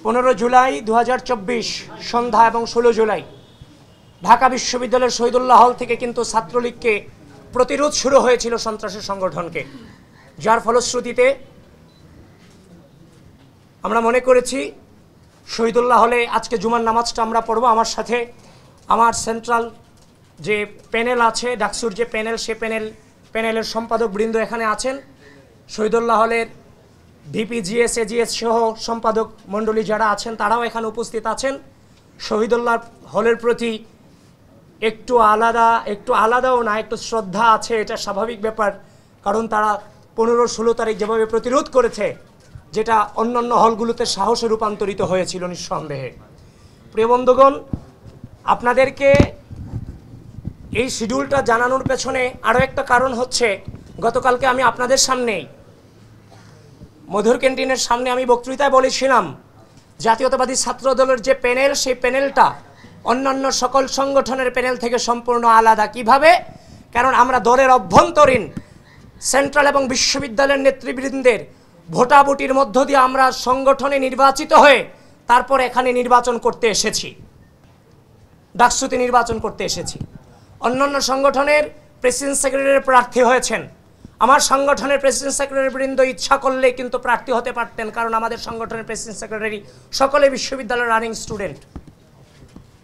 15 জুলাই 2024 সন্ধ্যা এবং 16 জুলাই ঢাকা বিশ্ববিদ্যালয়ের শহীদুল্লাহ হল থেকে কিন্তু ছাত্রলীগকে প্রতিরোধ শুরু হয়েছিল সন্ত্রাসী সংগঠনকে, যার ফলশ্রুতিতে আমরা মনে করেছি শহীদুল্লাহ হলে আজকে জুমার নামাজটা আমরা পড়ব। আমার সাথে আমার সেন্ট্রাল যে প্যানেল আছে, ডাকসুর যে প্যানেল, সে প্যানেলের সম্পাদক বৃন্দ এখানে আছেন। শহীদুল্লাহ হলের ভিপি, জিএস, এজিএস সহ সম্পাদক মণ্ডলী যারা আছেন তারাও এখানে উপস্থিত আছেন। শহীদুল্লাহ হলের প্রতি একটু আলাদাও না, একটু শ্রদ্ধা আছে, এটা স্বাভাবিক ব্যাপার। কারণ তারা 15-16 তারিখ যেভাবে প্রতিরোধ করেছে, যেটা অন্যান্য হলগুলোতে সাহসে রূপান্তরিত হয়েছিল নিঃসন্দেহে। প্রিয় বন্ধুগণ, আপনাদেরকে এই শিডিউলটা জানানোর পেছনে আরও একটা কারণ হচ্ছে, গতকালকে আমি আপনাদের সামনেই মধুর ক্যান্টিনের সামনে আমি বক্তৃতায় বলেছিলাম জাতীয়তাবাদী ছাত্র দলের যে প্যানেল, সেই প্যানেলটা অন্যান্য সকল সংগঠনের প্যানেল থেকে সম্পূর্ণ আলাদা। কিভাবে? কারণ আমরা দলের অভ্যন্তরীণ সেন্ট্রাল এবং বিশ্ববিদ্যালয়ের নেতৃবৃন্দের ভোটাভুটির মধ্য দিয়ে আমরা সংগঠনে নির্বাচিত হয়ে তারপর এখানে নির্বাচন করতে এসেছি, ডাকসুতে নির্বাচন করতে এসেছি। অন্যান্য সংগঠনের প্রেসিডেন্ট সেক্রেটারি প্রার্থী হয়েছেন, আমার সংগঠনের প্রেসিডেন্ট সেক্রেটারি বৃন্দ ইচ্ছা করলে কিন্তু প্রার্থী হতে পারতেন, কারণ আমাদের সংগঠনের প্রেসিডেন্ট সেক্রেটারি সকলে বিশ্ববিদ্যালয়ের রানিং স্টুডেন্ট।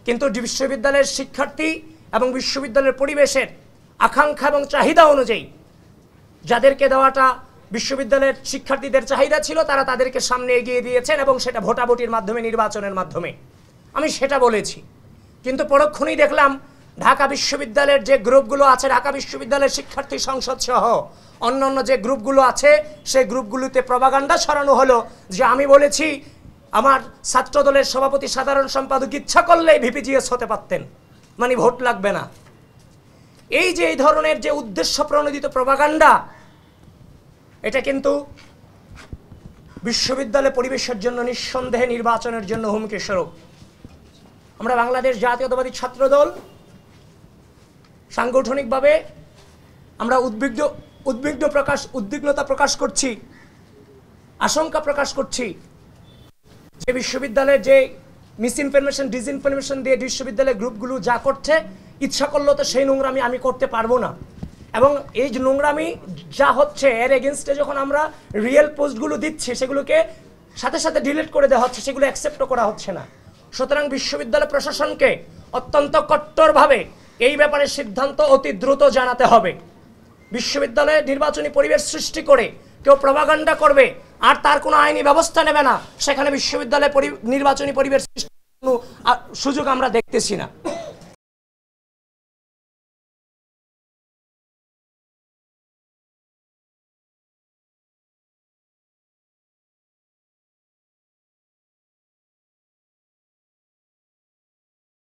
কিন্তু বিশ্ববিদ্যালয়ের শিক্ষার্থী এবং বিশ্ববিদ্যালয়ের পরিবেশের আকাঙ্ক্ষা এবং চাহিদা অনুযায়ী যাদেরকে দেওয়াটা বিশ্ববিদ্যালয়ের শিক্ষার্থীদের চাহিদা ছিল, তারা তাদেরকে সামনে এগিয়ে দিয়েছেন, এবং সেটা ভোটাভুটির মাধ্যমে, নির্বাচনের মাধ্যমে। আমি সেটা বলেছি। কিন্তু পরক্ষণেই দেখলাম ঢাকা বিশ্ববিদ্যালয়ের যে গ্রুপগুলো আছে, ঢাকা বিশ্ববিদ্যালয়ের শিক্ষার্থী সংসদ সহ অন্যান্য যে গ্রুপগুলো আছে, সেই গ্রুপগুলোতে প্রপাগান্ডা ছড়ানো হলো যে আমি বলেছি আমার ছাত্র দলের সভাপতি, সাধারণ সম্পাদক ইচ্ছা করলেই ভিপিজিএস হতে পারতেন, মানে ভোট লাগবে না। এই যে এই ধরনের যে উদ্দেশ্য প্রণোদিত প্রপাগান্ডা, এটা কিন্তু বিশ্ববিদ্যালয় পরিবেশের জন্য নিঃসন্দেহে নির্বাচনের জন্য হুমকি স্বরূপ। আমরা বাংলাদেশ জাতীয়তাবাদী ছাত্র দল সাংগঠনিকভাবে আমরা উদ্বিগ্নতা প্রকাশ করছি, আশঙ্কা প্রকাশ করছি যে বিশ্ববিদ্যালয়ের যে মিসইনফরমেশন, ডিসইনফরমেশন দিয়ে বিশ্ববিদ্যালয়ের গ্রুপগুলো যা করছে, ইচ্ছা করলেও তো সেই নোংরামি আমি করতে পারবো না। এবং এই যে নোংরামি যা হচ্ছে, এর এগেনস্টে যখন আমরা রিয়েল পোস্টগুলো দিচ্ছি, সেগুলোকে সাথে সাথে ডিলিট করে দেওয়া হচ্ছে, সেগুলো অ্যাকসেপ্টও করা হচ্ছে না। সুতরাং বিশ্ববিদ্যালয় প্রশাসনকে অত্যন্ত কট্টরভাবে এই ব্যাপারে সিদ্ধান্ত অতি দ্রুত জানাতে হবে। বিশ্ববিদ্যালয়ে নির্বাচনী পরিবেশ সৃষ্টি করে কেউ প্রপাগান্ডা করবে আর তার কোনো আইনি ব্যবস্থা নেবে না, সেখানে বিশ্ববিদ্যালয়ে নির্বাচনী পরিবেশ সৃষ্টির কোনো সুযোগ আমরা দেখতেছি না।